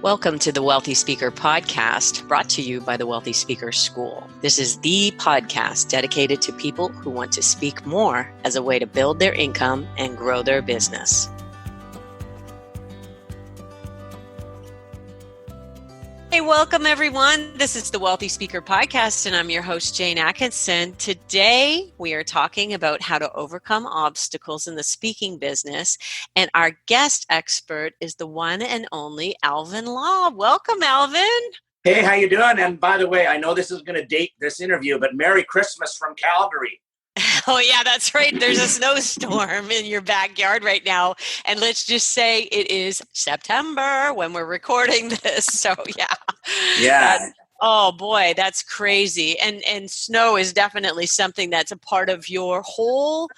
Welcome to the Wealthy Speaker Podcast, brought to you by the Wealthy Speaker School. This is the podcast dedicated to people who want to speak more as a way to build their income and grow their business. Hey, welcome everyone. This is the Wealthy Speaker Podcast, and I'm your host, Jane Atkinson. Today, we are talking about how to overcome obstacles in the speaking business, and our guest expert is the one and only Alvin Law. Welcome, Alvin. Hey, how you doing? And by the way, I know this is going to date this interview, but Merry Christmas from Calgary. Oh, yeah, that's right. There's a snowstorm in your backyard right now. And let's just say it is September when we're recording this. So, yeah. Oh, boy, that's crazy. And snow is definitely something that's a part of your whole,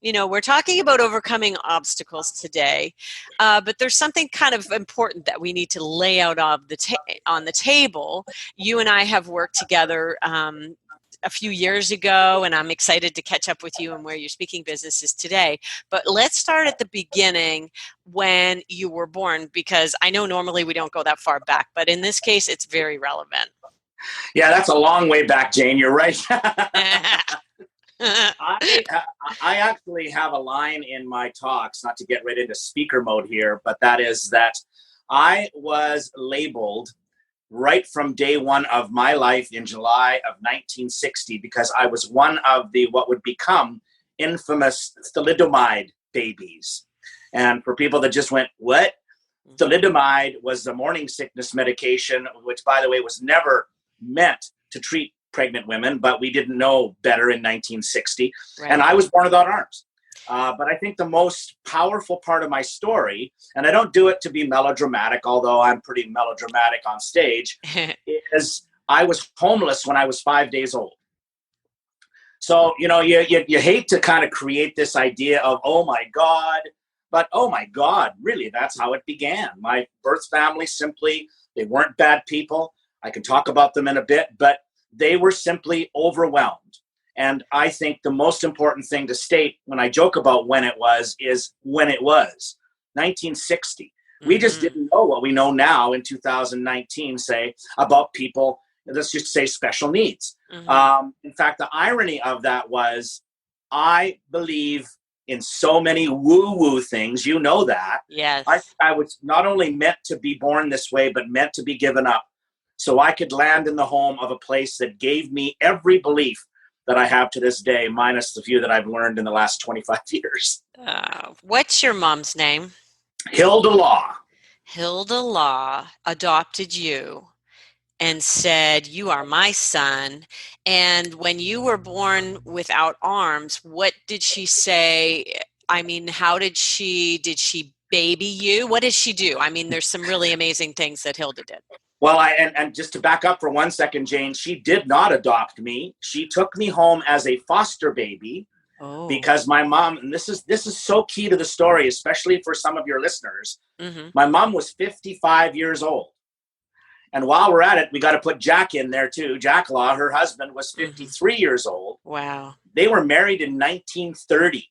we're talking about overcoming obstacles today. But there's something kind of important that we need to lay out on the table. You and I have worked together a few years ago, and I'm excited to catch up with you and where your speaking business is today. But let's start at the beginning when you were born, because I know normally we don't go that far back, but in this case, it's very relevant. Yeah, that's a long way back, Jane. You're right. I actually have a line in my talks, not to get right into speaker mode here, but that is that I was labeled right from day one of my life in July of 1960, because I was one of the what would become infamous Thalidomide babies. And for people that just went, what? Thalidomide was the morning sickness medication, which, by the way, was never meant to treat pregnant women, but we didn't know better in 1960. Right. And I was born without arms. But I think the most powerful part of my story, and I don't do it to be melodramatic, although I'm pretty melodramatic on stage, is I was homeless when I was 5 days old. So, you hate to kind of create this idea of, oh my God, but oh my God, really, that's how it began. My birth family they weren't bad people. I can talk about them in a bit, but they were simply overwhelmed. And I think the most important thing to state when I joke about when it was is when it was 1960. We just didn't know what we know now in 2019, say, about people, let's just say, special needs. In fact, the irony of that was I believe in so many woo-woo things. You know that. Yes. I was not only meant to be born this way, but meant to be given up so I could land in the home of a place that gave me every belief that I have to this day, minus the few that I've learned in the last 25 years. What's your mom's name? Hilda Law. Hilda Law adopted you and said, you are my son. And when you were born without arms, what did she say? I mean, did she baby you? What did she do? I mean, there's some really amazing things that Hilda did. Well, and just to back up for 1 second, Jane, she did not adopt me. She took me home as a foster baby because my mom, and this is so key to the story, especially for some of your listeners. My mom was 55 years old. And while we're at it, we got to put Jack in there too. Jack Law, her husband, was 53 years old. Wow. They were married in 1930.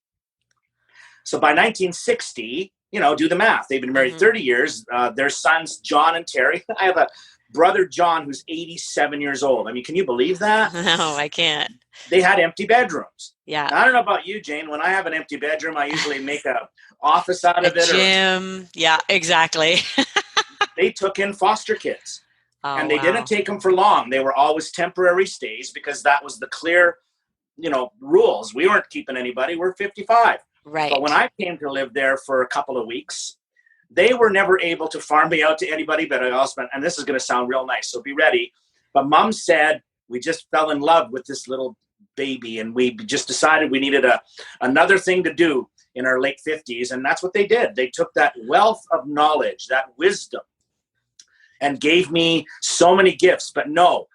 So by 1960, do the math. They've been married 30 years. Their sons, John and Terry. I have a brother, John, who's 87 years old. I mean, can you believe that? No, I can't. They had empty bedrooms. Yeah. Now, I don't know about you, Jane. When I have an empty bedroom, I usually make an office out of it. Gym. Yeah, exactly. They took in foster kids. And they didn't take them for long. They were always temporary stays because that was the clear, rules. We weren't keeping anybody. We're 55. Right. But when I came to live there for a couple of weeks, they were never able to farm me out to anybody, but I also, and this is going to sound real nice, so be ready. But Mom said, we just fell in love with this little baby, and we just decided we needed another thing to do in our late 50s, and that's what they did. They took that wealth of knowledge, that wisdom, and gave me so many gifts. But no,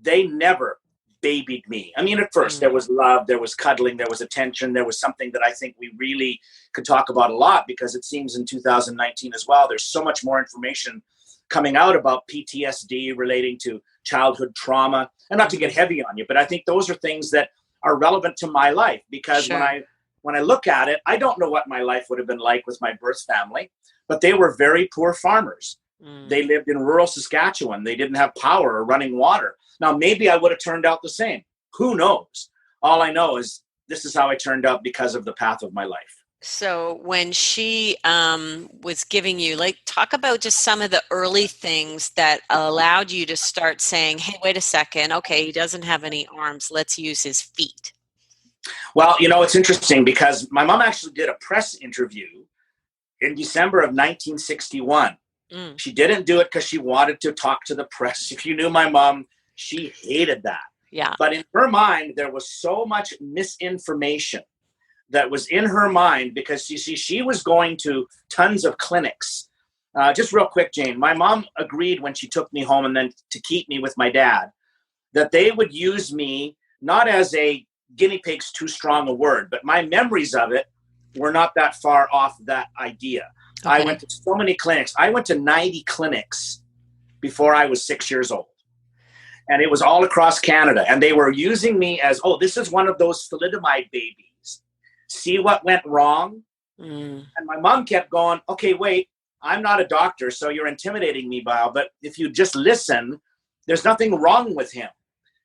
they never babied me. I mean, at first there was love, there was cuddling, there was attention, there was something that I think we really could talk about a lot, because it seems in 2019 as well, there's so much more information coming out about PTSD relating to childhood trauma. And not to get heavy on you, but I think those are things that are relevant to my life, because when I look at it, I don't know what my life would have been like with my birth family, but they were very poor farmers. They lived in rural Saskatchewan. They didn't have power or running water. Now, maybe I would have turned out the same. Who knows? All I know is this is how I turned out because of the path of my life. So when she was giving you, like, talk about just some of the early things that allowed you to start saying, hey, wait a second. Okay, he doesn't have any arms. Let's use his feet. Well, it's interesting because my mom actually did a press interview in December of 1961. She didn't do it because she wanted to talk to the press. If you knew my mom, she hated that. Yeah. But in her mind, there was so much misinformation that was in her mind because, you see, she was going to tons of clinics. Just real quick, Jane, my mom agreed when she took me home and then to keep me with my dad, that they would use me not as a guinea pig's too strong a word, but my memories of it were not that far off that idea. Okay. I went to so many clinics. I went to 90 clinics before I was 6 years old. And it was all across Canada. And they were using me as, this is one of those thalidomide babies. See what went wrong? And my mom kept going, okay, wait, I'm not a doctor, so you're intimidating me, Bob. But if you just listen, there's nothing wrong with him.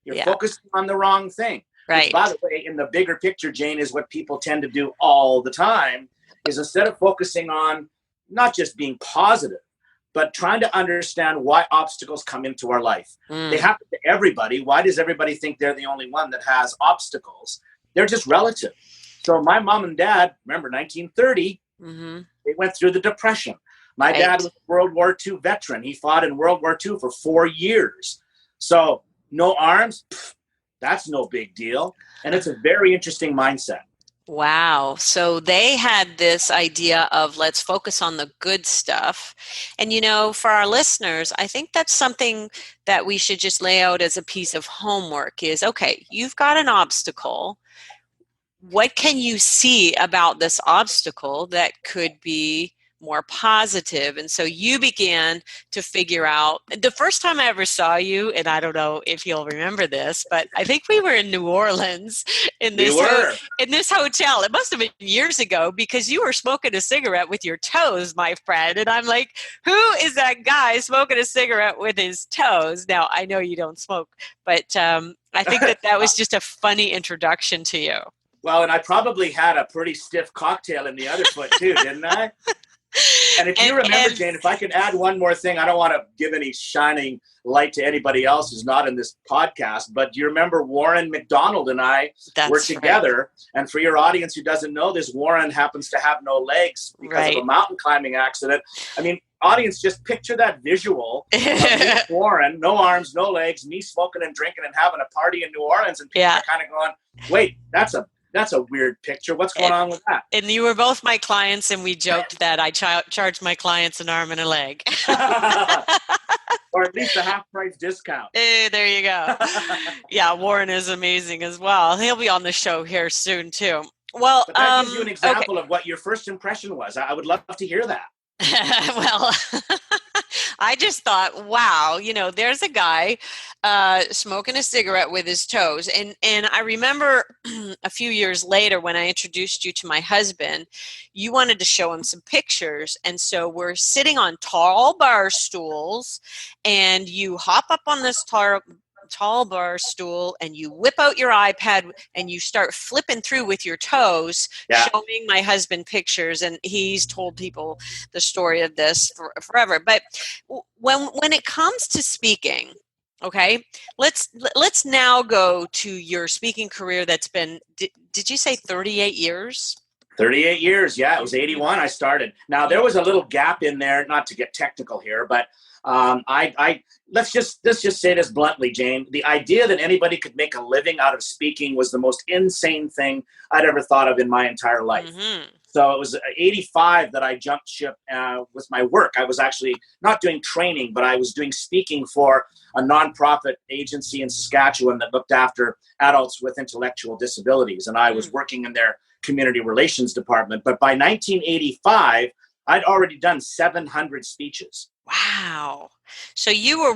You're focusing on the wrong thing. Right. Which, by the way, in the bigger picture, Jane, is what people tend to do all the time, is instead of focusing on not just being positive, but trying to understand why obstacles come into our life. They happen to everybody. Why does everybody think they're the only one that has obstacles? They're just relative. So my mom and dad, remember 1930, they went through the Depression. My dad was a World War II veteran. He fought in World War II for 4 years. So no arms, that's no big deal. And it's a very interesting mindset. Wow. So they had this idea of let's focus on the good stuff. And, for our listeners, I think that's something that we should just lay out as a piece of homework is, okay, you've got an obstacle. What can you see about this obstacle that could be more positive? And so you began to figure out, the first time I ever saw you, and I don't know if you'll remember this, but I think we were in New Orleans in this hotel. It must have been years ago because you were smoking a cigarette with your toes, my friend. And I'm like, who is that guy smoking a cigarette with his toes? Now, I know you don't smoke, but I think that was just a funny introduction to you. Well, and I probably had a pretty stiff cocktail in the other foot too, didn't I? And if you remember, Jane, if I can add one more thing, I don't want to give any shining light to anybody else who's not in this podcast, but do you remember Warren McDonald and I were together? Right. And for your audience who doesn't know this, Warren happens to have no legs because of a mountain climbing accident. I mean, audience, just picture that visual of me, Warren, no arms, no legs, me smoking and drinking and having a party in New Orleans, and people are kind of going, wait, that's a weird picture. What's going on with that? And you were both my clients, and we joked that I charged my clients an arm and a leg. Or at least a half-price discount. Hey, there you go. Yeah, Warren is amazing as well. He'll be on the show here soon, too. Well, but that gives you an example of what your first impression was. I would love to hear that. Well, I just thought, wow, there's a guy smoking a cigarette with his toes. And I remember a few years later when I introduced you to my husband, you wanted to show him some pictures. And so we're sitting on tall bar stools, and you hop up on this tall bar stool and you whip out your iPad and you start flipping through with your toes, showing my husband pictures, and he's told people the story of this forever. But when it comes to speaking, okay, let's now go to your speaking career that's been, did you say 38 years? 38 years, yeah. It was 81 I started. Now, there was a little gap in there, not to get technical here, but let's just say this bluntly, Jane. The idea that anybody could make a living out of speaking was the most insane thing I'd ever thought of in my entire life. Mm-hmm. So it was 85 that I jumped ship with my work. I was actually not doing training, but I was doing speaking for a nonprofit agency in Saskatchewan that looked after adults with intellectual disabilities. And I was working in their community relations department. But by 1985, I'd already done 700 speeches. Wow. So you were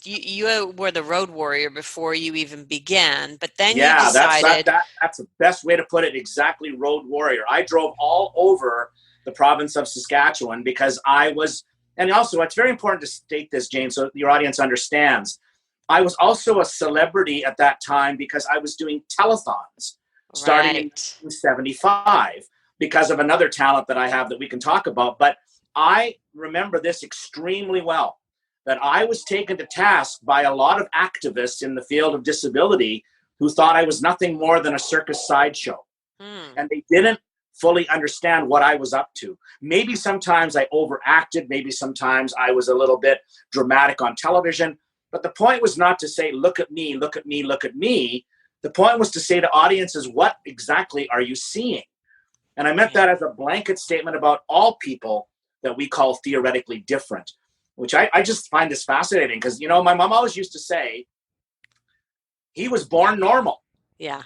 you were the road warrior before you even began, but then you decided... that's the best way to put it, exactly, road warrior. I drove all over the province of Saskatchewan because I was and also it's very important to state this, Jane, so your audience understands. I was also a celebrity at that time because I was doing telethons starting in 1975 because of another talent that I have that we can talk about. But I remember this extremely well, that I was taken to task by a lot of activists in the field of disability who thought I was nothing more than a circus sideshow. And they didn't fully understand what I was up to. Maybe sometimes I overacted. Maybe sometimes I was a little bit dramatic on television. But the point was not to say, look at me, look at me, look at me. The point was to say to audiences, what exactly are you seeing? And I meant that as a blanket statement about all people that we call theoretically different, which I just find this fascinating because, you know, my mom always used to say, he was born normal. Yeah.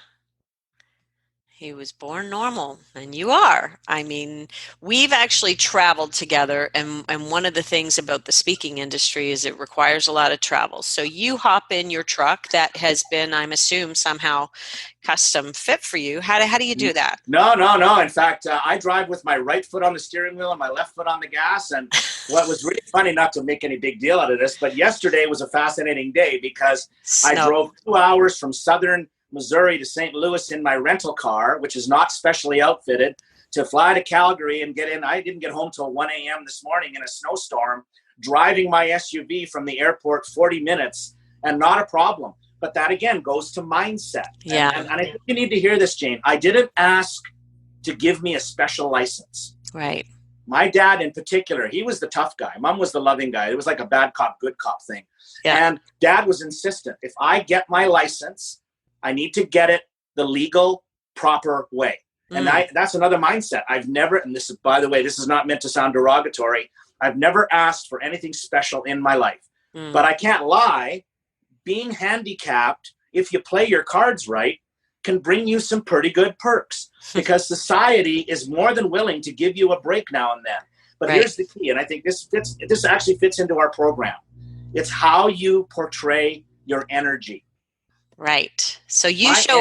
He was born normal, and you are. I mean, we've actually traveled together, and one of the things about the speaking industry is it requires a lot of travel. So you hop in your truck that has been, I'm assume, somehow custom fit for you. How do you do that? No. In fact, I drive with my right foot on the steering wheel and my left foot on the gas. And what was really funny, not to make any big deal out of this, but yesterday was a fascinating day because I drove 2 hours from southern Missouri to St. Louis in my rental car, which is not specially outfitted, to fly to Calgary and get in. I didn't get home till 1 a.m. this morning in a snowstorm, driving my SUV from the airport 40 minutes, and not a problem. But that, again, goes to mindset. Yeah. And I think you need to hear this, Jane. I didn't ask to give me a special license. Right. My dad in particular, he was the tough guy. Mom was the loving guy. It was like a bad cop, good cop thing. Yeah. And Dad was insistent. If I get my license, I need to get it the legal, proper way. And that's another mindset. I've never, and this is, by the way, this is not meant to sound derogatory. I've never asked for anything special in my life. But I can't lie. Being handicapped, if you play your cards right, can bring you some pretty good perks because society is more than willing to give you a break now and then. But here's the key, and I think this actually fits into our program. It's how you portray your energy. Right. So you show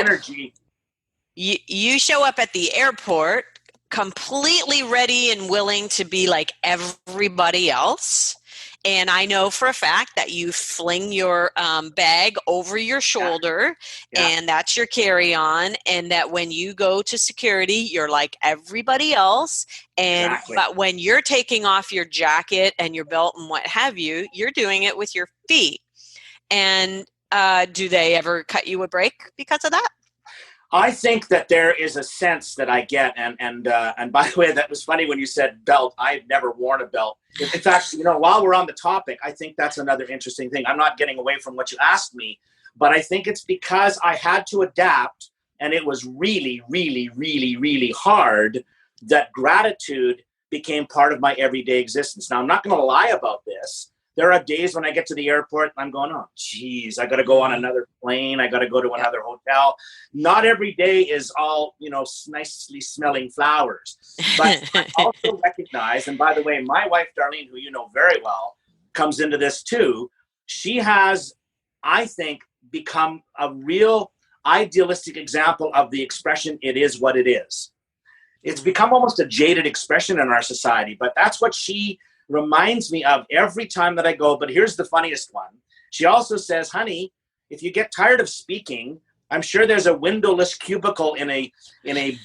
up at the airport completely ready and willing to be like everybody else. And I know for a fact that you fling your bag over your shoulder and that's your carry-on, and that when you go to security, you're like everybody else. And but when you're taking off your jacket and your belt and what have you, you're doing it with your feet. And do they ever cut you a break because of that? I think that there is a sense that I get, and by the way, that was funny when you said belt. I've never worn a belt. In fact, you know, while we're on the topic, I think that's another interesting thing. I'm not getting away from what you asked me, but I think it's because I had to adapt, and it was really, really, really, really hard, that gratitude became part of my everyday existence. Now, I'm not going to lie about this. There are days when I get to the airport and I'm going, oh, geez, I got to go on another plane. I got to go to another hotel. Not every day is all, you know, nicely smelling flowers. But I also recognize, and by the way, my wife, Darlene, who you know very well, comes into this too. She has, I think, become a real idealistic example of the expression, it is what it is. It's become almost a jaded expression in our society, but that's what she reminds me of every time that I go. But here's the funniest one. She also says, honey, if you get tired of speaking, I'm sure there's a windowless cubicle in a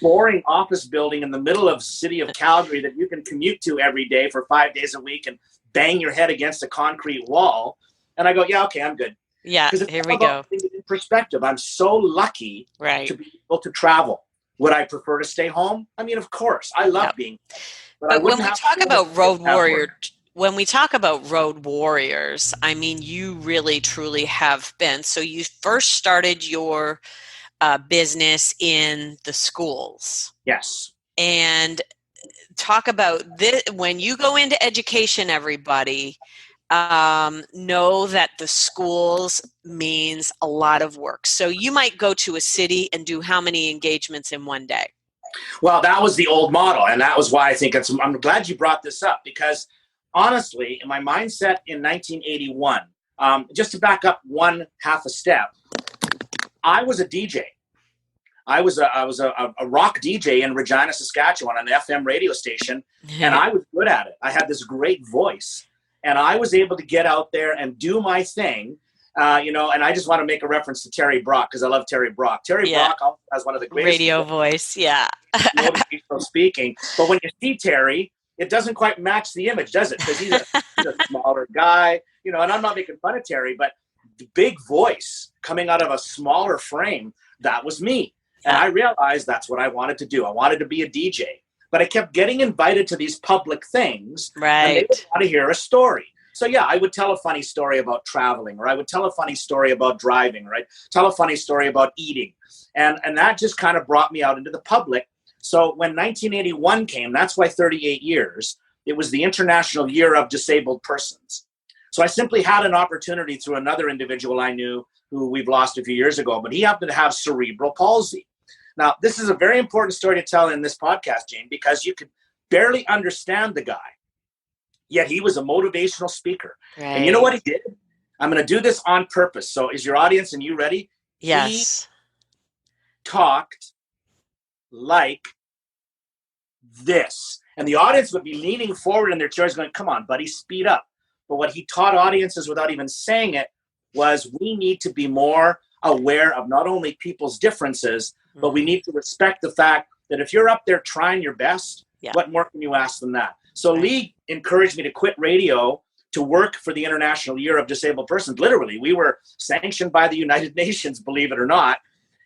boring office building in the middle of city of Calgary that you can commute to every day for 5 days a week and bang your head against a concrete wall. And I go, yeah, okay, I'm good. Yeah, here we go. In perspective, I'm so lucky to be able to travel. Would I prefer to stay home? I mean, of course, I love being. But when we talk about road warriors, I mean, you really, truly have been. So you first started your business in the schools. Yes. And talk about this. When you go into education, everybody, know that the schools means a lot of work. So you might go to a city and do how many engagements in one day? Well, that was the old model, and that was why I think I'm glad you brought this up, because honestly, in my mindset in 1981, just to back up one half a step, I was a DJ. I was a rock DJ in Regina, Saskatchewan, on an FM radio station, and I was good at it. I had this great voice, and I was able to get out there and do my thing. And I just want to make a reference to Terry Brock because I love Terry Brock. Terry Brock has one of the greatest radio voice, motivational speaking. But when you see Terry, it doesn't quite match the image, does it? Because he's a smaller guy, and I'm not making fun of Terry, but the big voice coming out of a smaller frame, that was me. And I realized that's what I wanted to do. I wanted to be a DJ, but I kept getting invited to these public things, and they would want to hear a story. So I would tell a funny story about traveling, or I would tell a funny story about driving, right? Tell a funny story about eating. And that just kind of brought me out into the public. So when 1981 came, that's why 38 years, it was the International Year of Disabled Persons. So I simply had an opportunity through another individual I knew who we've lost a few years ago, but he happened to have cerebral palsy. Now, this is a very important story to tell in this podcast, Jane, because you could barely understand the guy. Yet he was a motivational speaker. Right. And you know what he did? I'm going to do this on purpose. So is your audience and you ready? Yes. He talked like this. And the audience would be leaning forward in their chairs going, come on, buddy, speed up. But what he taught audiences without even saying it was we need to be more aware of not only people's differences, but we need to respect the fact that if you're up there trying your best, what more can you ask than that? So Lee encouraged me to quit radio to work for the International Year of Disabled Persons. Literally, we were sanctioned by the United Nations, believe it or not.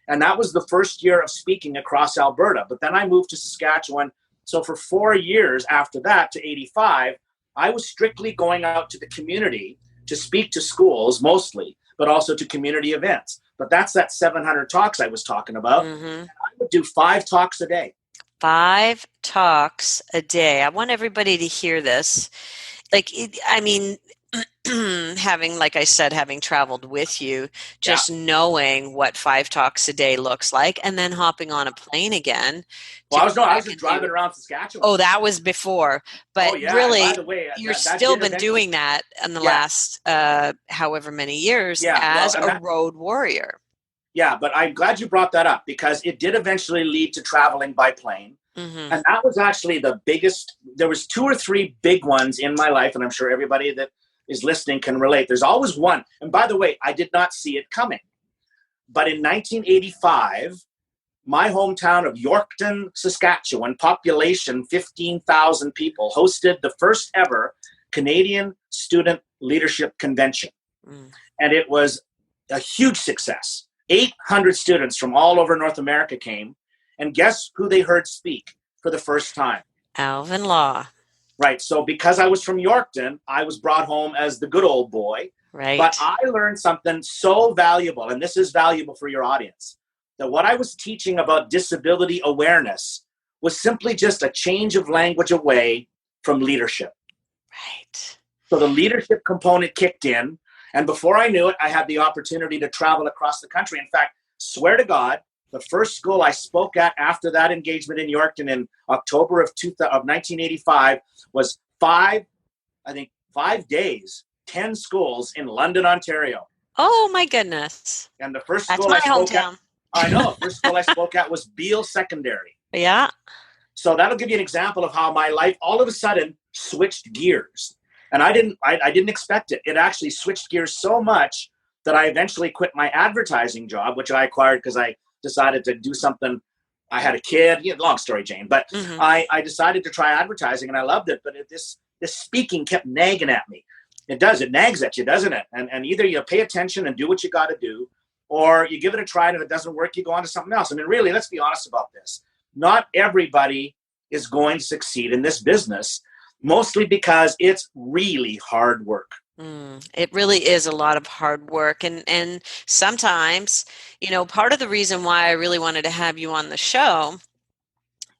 And that was the first year of speaking across Alberta. But then I moved to Saskatchewan. So for 4 years after that, to 85, I was strictly going out to the community to speak to schools mostly, but also to community events. But that's that 700 talks I was talking about. Mm-hmm. I would do 5 talks a day. 5 talks a day. I want everybody to hear this. Having, like I said, having traveled with you, just knowing what 5 talks a day looks like, and then hopping on a plane again. Well, I was just driving around Saskatchewan. Oh, that was before. But really, by the way, you've still been doing that in the last however many years as a road warrior. Yeah, but I'm glad you brought that up because it did eventually lead to traveling by plane. Mm-hmm. And that was actually the biggest. There was 2 or 3 big ones in my life, and I'm sure everybody that is listening can relate. There's always one. And by the way, I did not see it coming. But in 1985, my hometown of Yorkton, Saskatchewan, population 15,000 people, hosted the first ever Canadian Student Leadership Convention. And it was a huge success. 800 students from all over North America came. And guess who they heard speak for the first time? Alvin Law. Right. So because I was from Yorkton, I was brought home as the good old boy. Right. But I learned something so valuable, and this is valuable for your audience, that what I was teaching about disability awareness was simply just a change of language away from leadership. Right. So the leadership component kicked in, and before I knew it, I had the opportunity to travel across the country. In fact, swear to God, the first school I spoke at after that engagement in Yorkton in October of 1985 was 5 days, 10 schools in London, Ontario. Oh my goodness. And the first That's school my I spoke hometown. I know. First school I spoke at was Beale Secondary. Yeah. So that'll give you an example of how my life all of a sudden switched gears. And I didn't expect it. It actually switched gears so much that I eventually quit my advertising job, which I acquired because I decided to do something. I had a kid. Long story, Jane. But I decided to try advertising, and I loved it. But this speaking kept nagging at me. It does. It nags at you, doesn't it? And either you pay attention and do what you got to do, or you give it a try, and if it doesn't work, you go on to something else. I mean, really, let's be honest about this. Not everybody is going to succeed in this business, mostly because it's really hard work. It really is a lot of hard work. And sometimes, part of the reason why I really wanted to have you on the show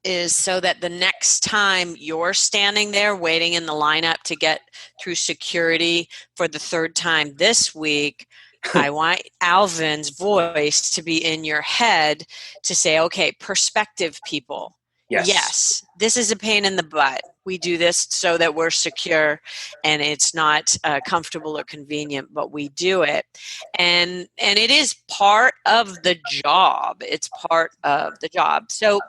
is so that the next time you're standing there waiting in the lineup to get through security for the 3rd time this week, I want Alvin's voice to be in your head to say, okay, perspective people. Yes, this is a pain in the butt. We do this so that we're secure and it's not comfortable or convenient, but we do it. And it is part of the job. It's part of the job. So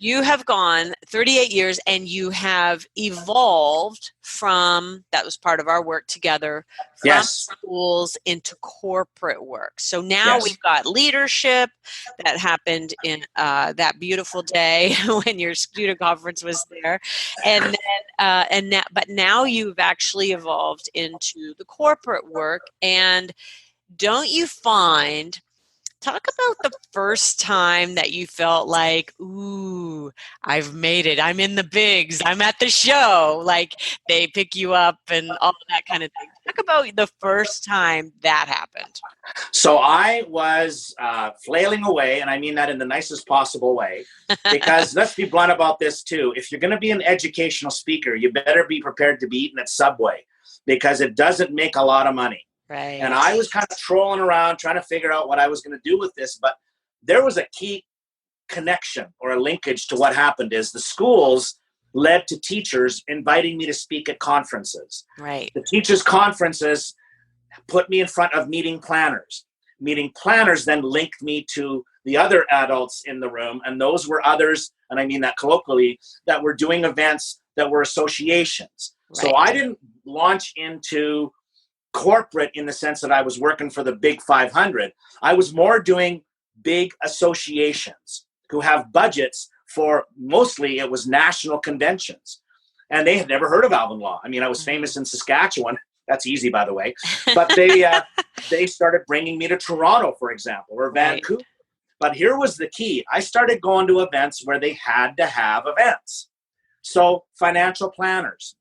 you have gone 38 years and you have evolved from, that was part of our work together, from schools into corporate work. So now we've got leadership that happened in that beautiful day when your student conference was there. And then, but now you've actually evolved into the corporate work. And don't you find, talk about the first time that you felt like, ooh, I've made it. I'm in the bigs. I'm at the show. Like they pick you up and all that kind of thing. Talk about the first time that happened. So I was flailing away, and I mean that in the nicest possible way, because let's be blunt about this too. If you're going to be an educational speaker, you better be prepared to be eaten at Subway, because it doesn't make a lot of money. Right. And I was kind of trolling around trying to figure out what I was going to do with this. But there was a key connection or a linkage to what happened is the schools led to teachers inviting me to speak at conferences. Right. The teachers' conferences put me in front of meeting planners. Meeting planners then linked me to the other adults in the room. And those were others, and I mean that colloquially, that were doing events that were associations. Right. So I didn't launch into corporate in the sense that I was working for the big 500. I was more doing big associations who have budgets for, mostly it was national conventions. And they had never heard of Alvin Law. I mean, I was famous in Saskatchewan. That's easy, by the way. But they started bringing me to Toronto, for example, or Vancouver. But here was the key. I started going to events where they had to have events. So financial planners,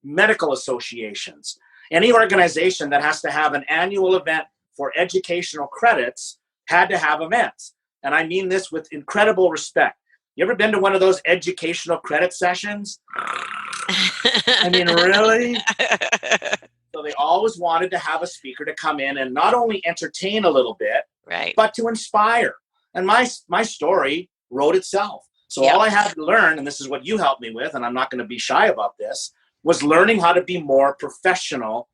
medical associations, any organization that has to have an annual event for educational credits had to have events. And I mean this with incredible respect. You ever been to one of those educational credit sessions? I mean, really? So they always wanted to have a speaker to come in and not only entertain a little bit, right, but to inspire. And my story wrote itself. So all I had to learn, and this is what you helped me with, and I'm not going to be shy about this, was learning how to be more professional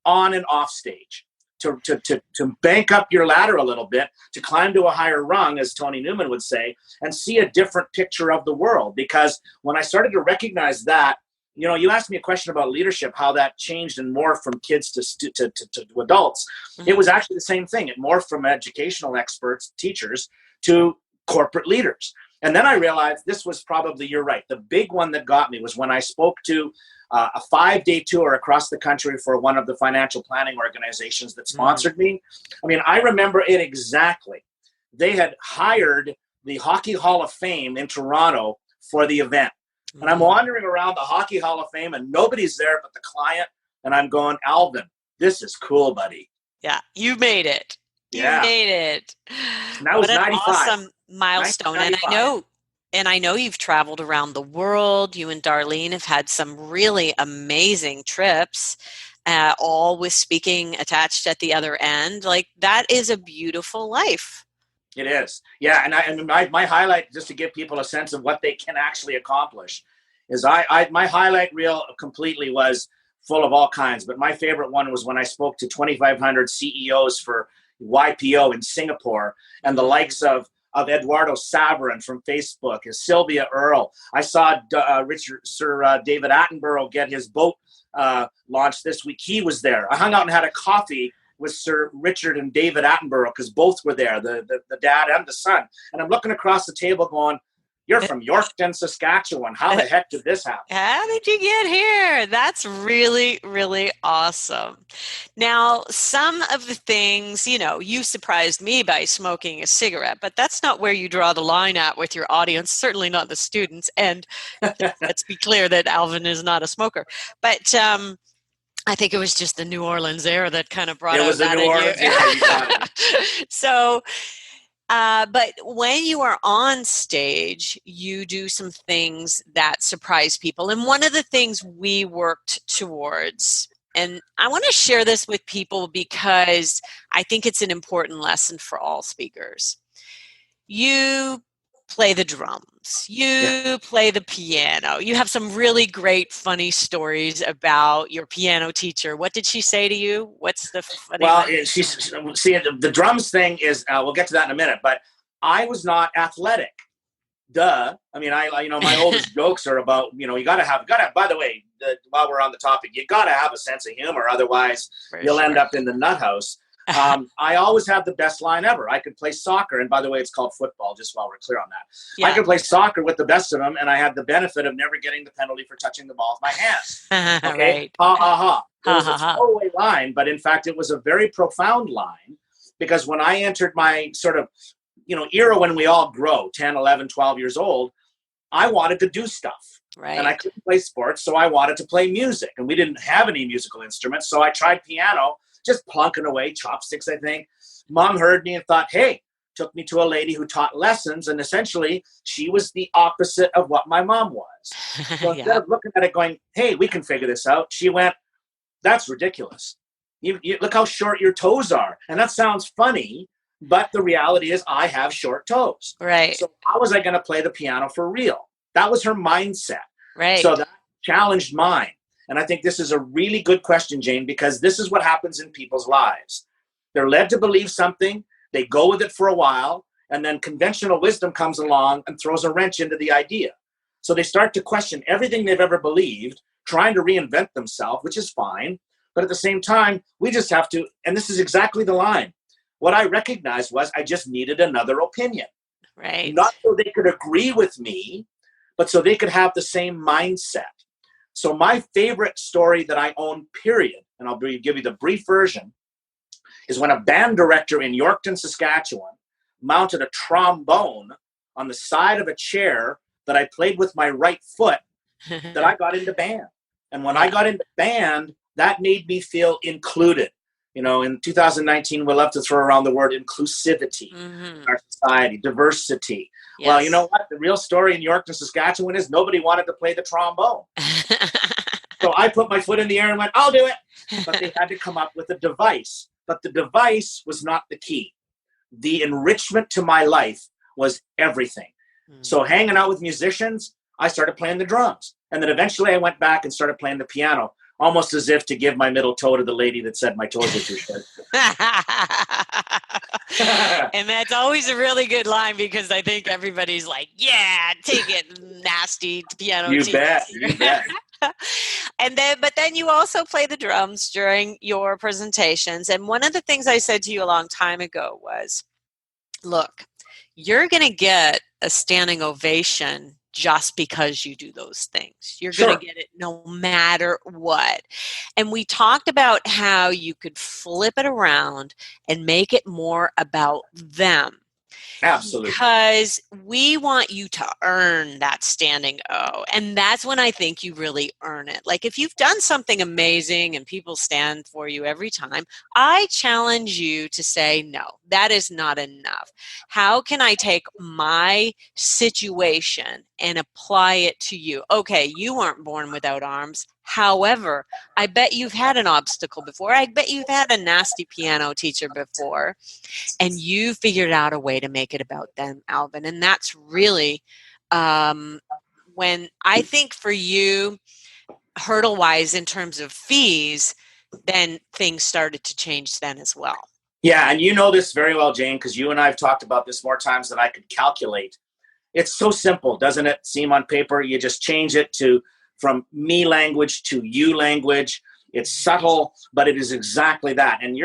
on and off stage, to bank up your ladder a little bit, to climb to a higher rung, as Tony Newman would say, and see a different picture of the world. Because when I started to recognize that, you know, you asked me a question about leadership, how that changed and morphed from kids to adults. Mm-hmm. It was actually the same thing. It morphed from educational experts, teachers, to corporate leaders. And then I realized this was probably, you're right, the big one that got me was when I spoke to a 5-day tour across the country for one of the financial planning organizations that sponsored me. I mean, I remember it exactly. They had hired the Hockey Hall of Fame in Toronto for the event. And I'm wandering around the Hockey Hall of Fame and nobody's there but the client. And I'm going, Alvin, this is cool, buddy. Yeah, you made it. You made it. And that was what an 95. Awesome milestone. And I know you've traveled around the world. You and Darlene have had some really amazing trips, all with speaking attached at the other end. Like, that is a beautiful life. It is. Yeah. And my highlight, just to give people a sense of what they can actually accomplish, is my highlight reel completely was full of all kinds. But my favorite one was when I spoke to 2,500 CEOs for YPO in Singapore, and the likes of Eduardo Saverin from Facebook, Sylvia Earle. I saw Sir David Attenborough get his boat launched this week. He was there. I hung out and had a coffee with Sir Richard and David Attenborough because both were there, the dad and the son. And I'm looking across the table going, you're from Yorkton, Saskatchewan. How the heck did this happen? How did you get here? That's really, really awesome. Now, some of the things, you know, you surprised me by smoking a cigarette, but that's not where you draw the line at with your audience, certainly not the students. And let's be clear that Alvin is not a smoker. But I think it was just the New Orleans air that kind of brought out that in you. It was the New Orleans air. So, but when you are on stage, you do some things that surprise people. And one of the things we worked towards, and I want to share this with people because I think it's an important lesson for all speakers. You play the drums. You play the piano. You have some really great, funny stories about your piano teacher. What did she say to you? What's the funny? Well, the drums thing is, we'll get to that in a minute, but I was not athletic. Duh. I mean, my oldest jokes are about, you gotta have, by the way, while we're on the topic, you gotta have a sense of humor. Otherwise you'll end up in the nut house. I always had the best line ever. I could play soccer. And by the way, it's called football, just while we're clear on that. Yeah. I could play soccer with the best of them. And I had the benefit of never getting the penalty for touching the ball with my hands. Okay. Right. Ha, ha, ha. It was a throwaway line, but in fact, it was a very profound line, because when I entered my sort of, era when we all grow, 10, 11, 12 years old, I wanted to do stuff. Right. And I couldn't play sports, so I wanted to play music. And we didn't have any musical instruments, so I tried piano, just plunking away, chopsticks, I think. Mom heard me and thought, hey, took me to a lady who taught lessons, and essentially she was the opposite of what my mom was. So instead of looking at it going, hey, we can figure this out, she went, that's ridiculous. You look how short your toes are. And that sounds funny, but the reality is I have short toes. Right. So how was I going to play the piano for real? That was her mindset. Right. So that challenged mine. And I think this is a really good question, Jane, because this is what happens in people's lives. They're led to believe something, they go with it for a while, and then conventional wisdom comes along and throws a wrench into the idea. So they start to question everything they've ever believed, trying to reinvent themselves, which is fine. But at the same time, we just have to, and this is exactly the line. What I recognized was I just needed another opinion. Right. Not so they could agree with me, but so they could have the same mindset. So my favorite story that I own, period, and I'll give you the brief version, is when a band director in Yorkton, Saskatchewan, mounted a trombone on the side of a chair that I played with my right foot, that I got into band. And when I got into band, that made me feel included. In 2019, we'll have to throw around the word inclusivity in our society, diversity. Yes. Well, you know what? The real story in Yorkton, Saskatchewan is nobody wanted to play the trombone. So I put my foot in the air and went, I'll do it. But they had to come up with a device. But the device was not the key. The enrichment to my life was everything. So hanging out with musicians, I started playing the drums. And then eventually I went back and started playing the piano, almost as if to give my middle toe to the lady that said my toes were too short. And that's always a really good line, because I think everybody's like, yeah, take it, nasty piano teacher. You bet. But then you also play the drums during your presentations. And one of the things I said to you a long time ago was, look, you're going to get a standing ovation just because you do those things. You're going to get it no matter what. And we talked about how you could flip it around and make it more about them. Absolutely. Because we want you to earn that standing O. And that's when I think you really earn it. Like if you've done something amazing and people stand for you every time, I challenge you to say, no, that is not enough. How can I take my situation and apply it to you? Okay, you weren't born without arms. However, I bet you've had an obstacle before. I bet you've had a nasty piano teacher before, and you figured out a way to make it about them, Alvin. And that's really when I think for you, hurdle-wise in terms of fees, then things started to change then as well. Yeah, and you know this very well, Jane, because you and I have talked about this more times than I could calculate. It's so simple, doesn't it seem on paper? You just change it from me language to you language. It's subtle, but it is exactly that. And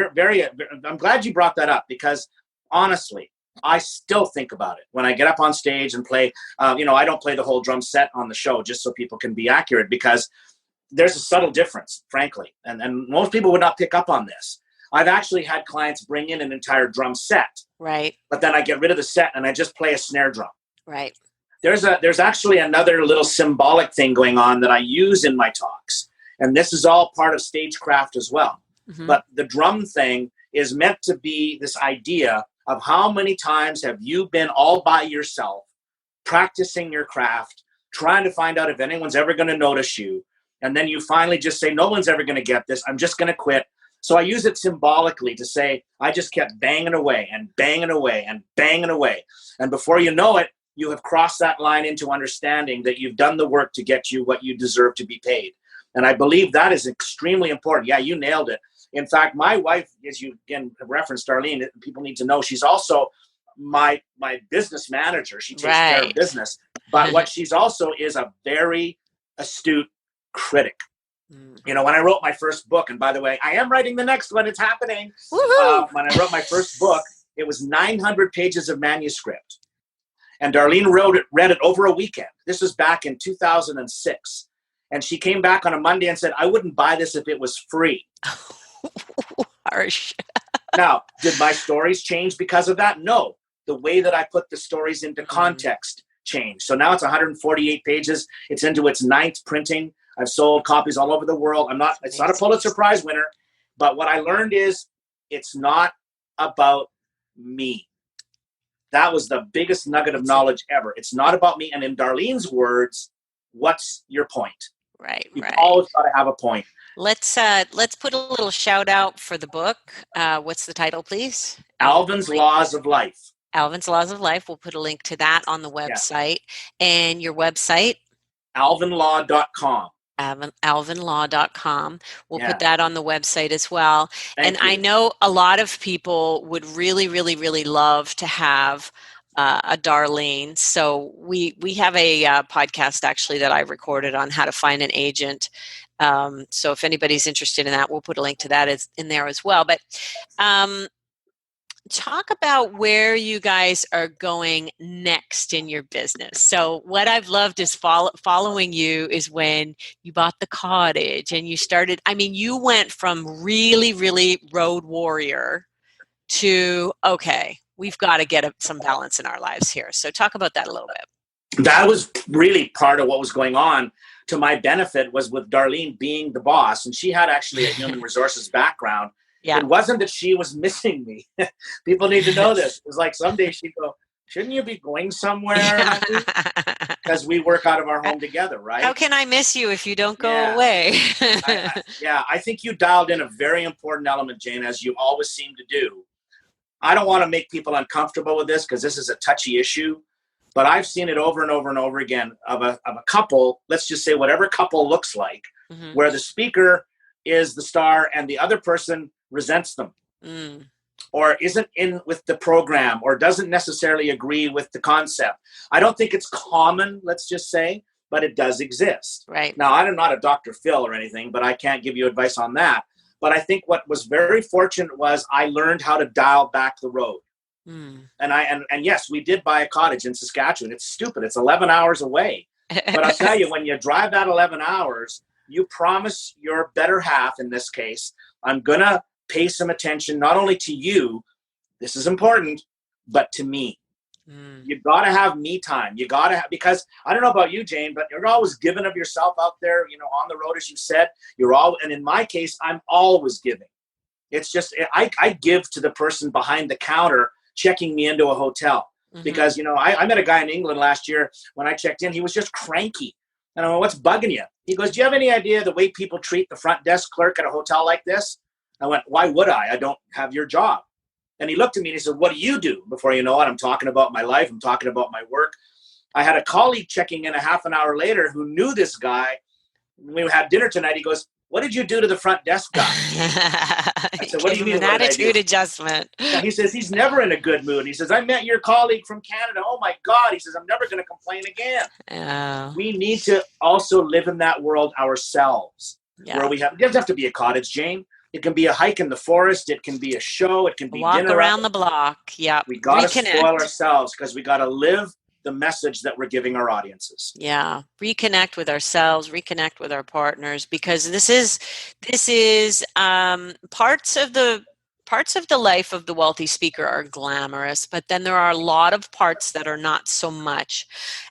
I'm glad you brought that up, because honestly, I still think about it when I get up on stage and play. I don't play the whole drum set on the show just so people can be accurate, because there's a subtle difference, frankly. And most people would not pick up on this. I've actually had clients bring in an entire drum set. Right. But then I get rid of the set and I just play a snare drum. Right. There's actually another little symbolic thing going on that I use in my talks. And this is all part of stagecraft as well. Mm-hmm. But the drum thing is meant to be this idea of how many times have you been all by yourself, practicing your craft, trying to find out if anyone's ever going to notice you. And then you finally just say, no one's ever going to get this. I'm just going to quit. So I use it symbolically to say, I just kept banging away and banging away and banging away. And before you know it, you have crossed that line into understanding that you've done the work to get you what you deserve to be paid. And I believe that is extremely important. Yeah, you nailed it. In fact, my wife, as you again referenced, Darlene, people need to know she's also my business manager. She takes care of business. But what she's also is a very astute critic. You know, when I wrote my first book, and by the way, I am writing the next one. It's happening. When I wrote my first book, it was 900 pages of manuscript. And Darlene read it over a weekend. This was back in 2006. And she came back on a Monday and said, I wouldn't buy this if it was free. Harsh. Now, did my stories change because of that? No. The way that I put the stories into context changed. So now it's 148 pages. It's into its 9th printing. I've sold copies all over the world. It's not a Pulitzer Prize winner, but what I learned is it's not about me. That was the biggest nugget of knowledge ever. It's not about me. And in Darlene's words, what's your point? Right. You've always got to have a point. Let's put a little shout out for the book. What's the title, please? Alvin's Laws of Life. Alvin's Laws of Life. We'll put a link to that on the website. Yeah. And your website? alvinlaw.com. alvinlaw.com. We'll put that on the website as well. Thank you. I know a lot of people would really, really, really love to have a Darlene. So we have a podcast actually that I recorded on how to find an agent. So if anybody's interested in that, we'll put a link to that in there as well. But talk about where you guys are going next in your business. So what I've loved is following you is when you bought the cottage and you started, you went from really, really road warrior to, okay, we've got to get some balance in our lives here. So talk about that a little bit. That was really part of what was going on. To my benefit was with Darlene being the boss, and she had actually a human resources background. Yeah. It wasn't that she was missing me. People need to know this. It was like someday she'd go, shouldn't you be going somewhere? Because we work out of our home together, right? How can I miss you if you don't go away? I think you dialed in a very important element, Jane, as you always seem to do. I don't want to make people uncomfortable with this because this is a touchy issue, but I've seen it over and over and over again of a couple, let's just say whatever couple looks like, where the speaker is the star and the other person resents them or isn't in with the program or doesn't necessarily agree with the concept. I don't think it's common, let's just say, but it does exist. Right. Now, I'm not a Dr. Phil or anything, but I can't give you advice on that. But I think what was very fortunate was I learned how to dial back the road. And yes, we did buy a cottage in Saskatchewan. It's stupid. It's 11 hours away. But I'll tell you, when you drive that 11 hours, you promise your better half, in this case, I'm going to pay some attention, not only to you, this is important, but to me. You got to have me time. You got to have, because I don't know about you, Jane, but you're always giving of yourself out there, on the road, as you said, and in my case, I'm always giving. It's just, I give to the person behind the counter checking me into a hotel because, I met a guy in England last year. When I checked in, he was just cranky. And I went, what's bugging you? He goes, do you have any idea the way people treat the front desk clerk at a hotel like this? I went, why would I? I don't have your job. And he looked at me and he said, what do you do? Before you know it, I'm talking about my life. I'm talking about my work. I had a colleague checking in a half an hour later who knew this guy. When we had dinner tonight, he goes, what did you do to the front desk guy? I said, what do you mean? An attitude adjustment. Yeah, he says, he's never in a good mood. He says, I met your colleague from Canada. Oh my God. He says, I'm never going to complain again. We need to also live in that world ourselves. Where it doesn't have to be a cottage, Jane. It can be a hike in the forest. It can be a show. It can be walk dinner around the block. Yeah. We got to spoil ourselves because we got to live the message that we're giving our audiences. Yeah. Reconnect with ourselves, reconnect with our partners, because this is parts of the life of the wealthy speaker are glamorous, but then there are a lot of parts that are not so much.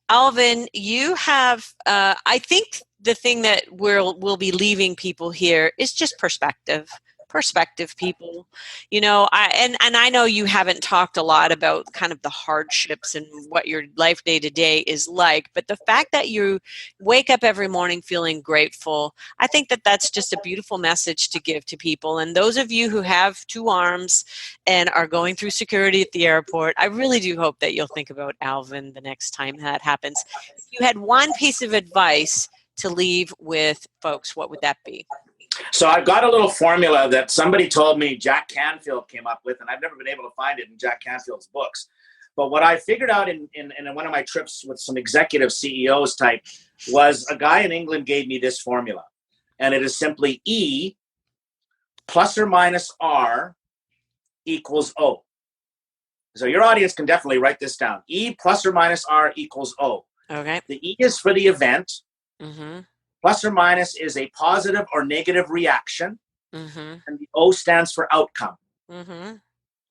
Alvin, you have, I think the thing that we'll be leaving people here is just perspective perspective, people. I know you haven't talked a lot about kind of the hardships and what your life day to day is like, but the fact that you wake up every morning feeling grateful, I think that that's just a beautiful message to give to people. And those of you who have 2 arms and are going through security at the airport, I really do hope that you'll think about Alvin the next time that happens. If you had one piece of advice to leave with folks, what would that be? So I've got a little formula that somebody told me Jack Canfield came up with, and I've never been able to find it in Jack Canfield's books. But what I figured out in one of my trips with some executive CEOs type was a guy in England gave me this formula. And it is simply E plus or minus R equals O. So your audience can definitely write this down. E plus or minus R equals O. Okay. The E is for the event. Mm-hmm. Plus or minus is a positive or negative reaction. Mm-hmm. And the O stands for outcome. Mm-hmm.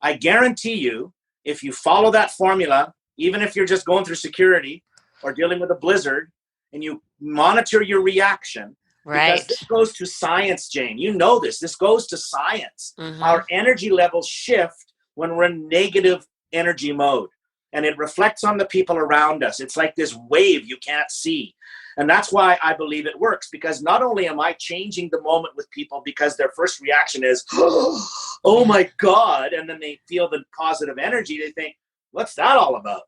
I guarantee you, if you follow that formula, even if you're just going through security or dealing with a blizzard, and you monitor your reaction, right? Because this goes to science, Jane. You know this. This goes to science. Mm-hmm. Our energy levels shift when we're in negative energy mode, and it reflects on the people around us. It's like this wave you can't see. And that's why I believe it works, because not only am I changing the moment with people because their first reaction is, oh my God, and then they feel the positive energy, they think, what's that all about?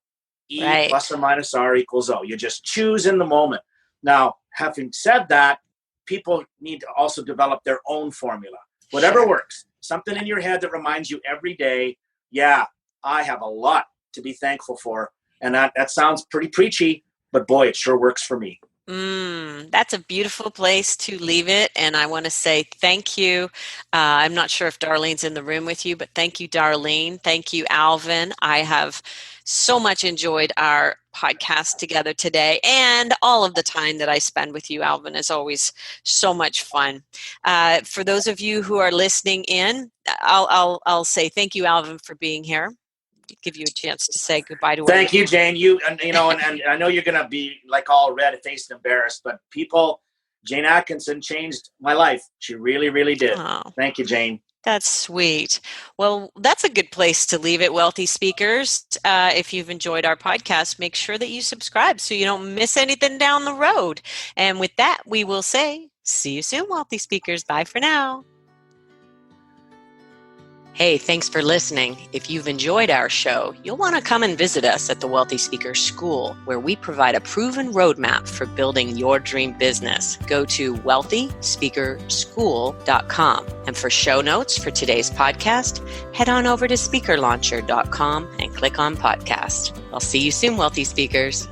E right. plus or minus R equals O. You just choose in the moment. Now, having said that, people need to also develop their own formula. Whatever works. Something in your head that reminds you every day, yeah, I have a lot to be thankful for. And that sounds pretty preachy, but boy, it sure works for me. That's a beautiful place to leave it. And I want to say thank you. I'm not sure if Darlene's in the room with you, but thank you, Darlene. Thank you, Alvin. I have so much enjoyed our podcast together today, and all of the time that I spend with you, Alvin, is always so much fun. For those of you who are listening in, I'll say thank you, Alvin, for being here. Give you a chance to say goodbye to Thank you, Jane. And I know you're going to be like all red-faced embarrassed, but Jane Atkinson changed my life. She really, really did. Oh, thank you, Jane. That's sweet. Well, that's a good place to leave it, Wealthy Speakers. If you've enjoyed our podcast, make sure that you subscribe so you don't miss anything down the road. And with that, we will say, see you soon, Wealthy Speakers. Bye for now. Hey, thanks for listening. If you've enjoyed our show, you'll want to come and visit us at the Wealthy Speaker School, where we provide a proven roadmap for building your dream business. Go to wealthyspeakerschool.com. And for show notes for today's podcast, head on over to speakerlauncher.com and click on podcast. I'll see you soon, Wealthy Speakers.